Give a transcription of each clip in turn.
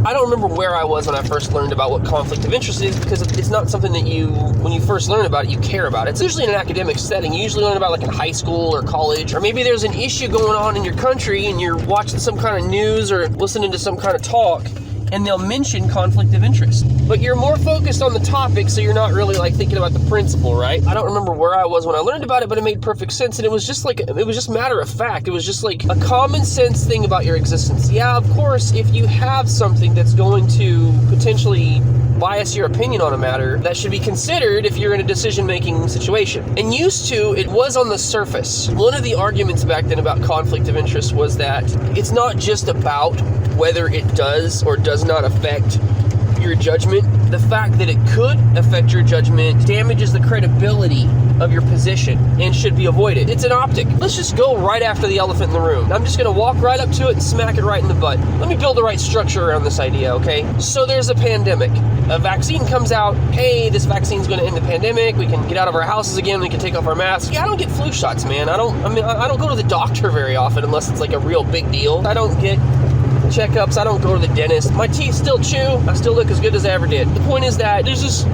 I don't remember where I was when I first learned about what conflict of interest is, because it's not something that when you first learn about it, you care about. It's usually in an academic setting. You usually learn about like in high school or college, or maybe there's an issue going on in your country and you're watching some kind of news or listening to some kind of talk, and they'll mention conflict of interest. But you're more focused on the topic, so you're not really like thinking about the principle, right? I don't remember where I was when I learned about it, but it made perfect sense, and it was just matter of fact. It was just like a common sense thing about your existence. Yeah, of course, if you have something that's going to potentially bias your opinion on a matter, that should be considered if you're in a decision-making situation. And used to, it was on the surface. One of the arguments back then about conflict of interest was that it's not just about whether it does or does not affect your judgment. The fact that it could affect your judgment damages the credibility of your position and should be avoided. It's an optic. Let's just go right after the elephant in the room. I'm just going to walk right up to it and smack it right in the butt. Let me build the right structure around this idea, okay? So there's a pandemic. A vaccine comes out. Hey, this vaccine's going to end the pandemic. We can get out of our houses again. We can take off our masks. Yeah, I don't get flu shots, man. I don't go to the doctor very often unless it's like a real big deal. I don't get checkups. I don't go to the dentist. My teeth still chew. I still look as good as I ever did. The point is that there's this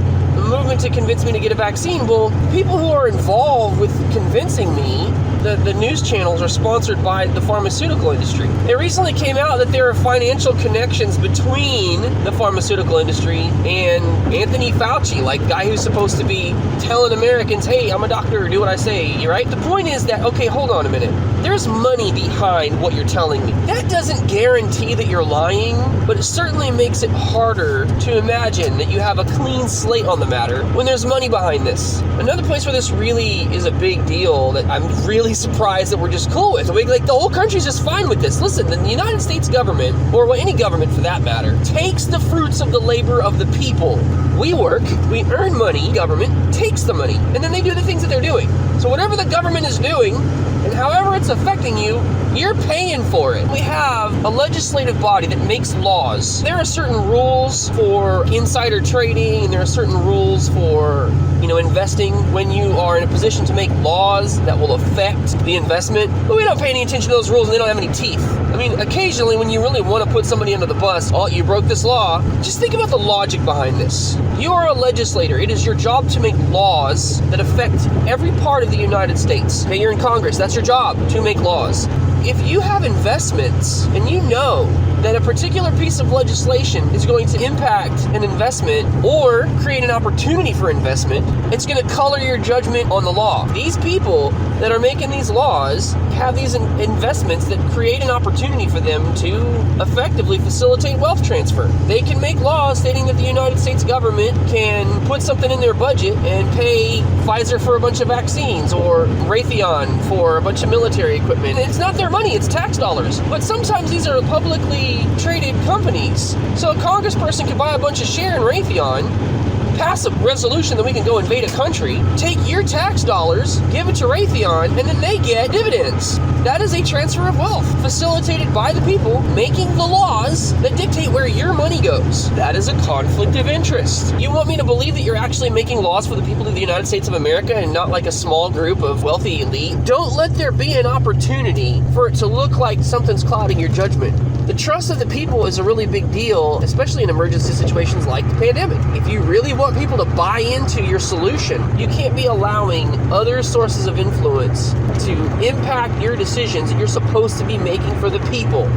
movement to convince me to get a vaccine. Well, people who are involved with convincing me, the news channels are sponsored by the pharmaceutical industry. It recently came out that there are financial connections between the pharmaceutical industry and Anthony Fauci, like guy who's supposed to be telling Americans, hey, I'm a doctor, do what I say, right? The point is that, okay, hold on a minute. There's money behind what you're telling me. That doesn't guarantee that you're lying, but it certainly makes it harder to imagine that you have a clean slate on the matter when there's money behind this. Another place where this really is a big deal that I'm really surprised that we're just cool with. Like the whole country's just fine with this. Listen, the United States government, or any government for that matter, takes the fruits of the labor of the people. We work, we earn money, government takes the money, and then they do the things that they're doing. So whatever the government is doing, and however it's affecting you, you're paying for it. We have a legislative body that makes laws. There are certain rules for insider trading, and there are certain rules for, investing when you are in a position to make laws that will affect the investment. But we don't pay any attention to those rules, and they don't have any teeth. Occasionally when you really want to put somebody under the bus, oh, you broke this law, just think about the logic behind this. You are a legislator. It is your job to make laws that affect every part of the United States. Okay, you're in Congress. That's your job, to make laws. If you have investments and you know that a particular piece of legislation is going to impact an investment or create an opportunity for investment, it's going to color your judgment on the law. These people that are making these laws have these investments that create an opportunity for them to effectively facilitate wealth transfer. They can make laws stating that the United States government can put something in their budget and pay Pfizer for a bunch of vaccines or Raytheon for a bunch of military equipment. It's not their money, it's tax dollars. But sometimes these are publicly traded companies. So a congressperson could buy a bunch of share in Raytheon, pass a resolution that we can go invade a country, take your tax dollars, give it to Raytheon, and then they get dividends. That is a transfer of wealth facilitated by the people making the laws that dictate where your money goes. That is a conflict of interest. You want me to believe that you're actually making laws for the people of the United States of America and not like a small group of wealthy elite? Don't let there be an opportunity for it to look like something's clouding your judgment. The trust of the people is a really big deal, especially in emergency situations like the pandemic. If you really want people to buy into your solution, you can't be allowing other sources of influence to impact your decisions that you're supposed to be making for the people.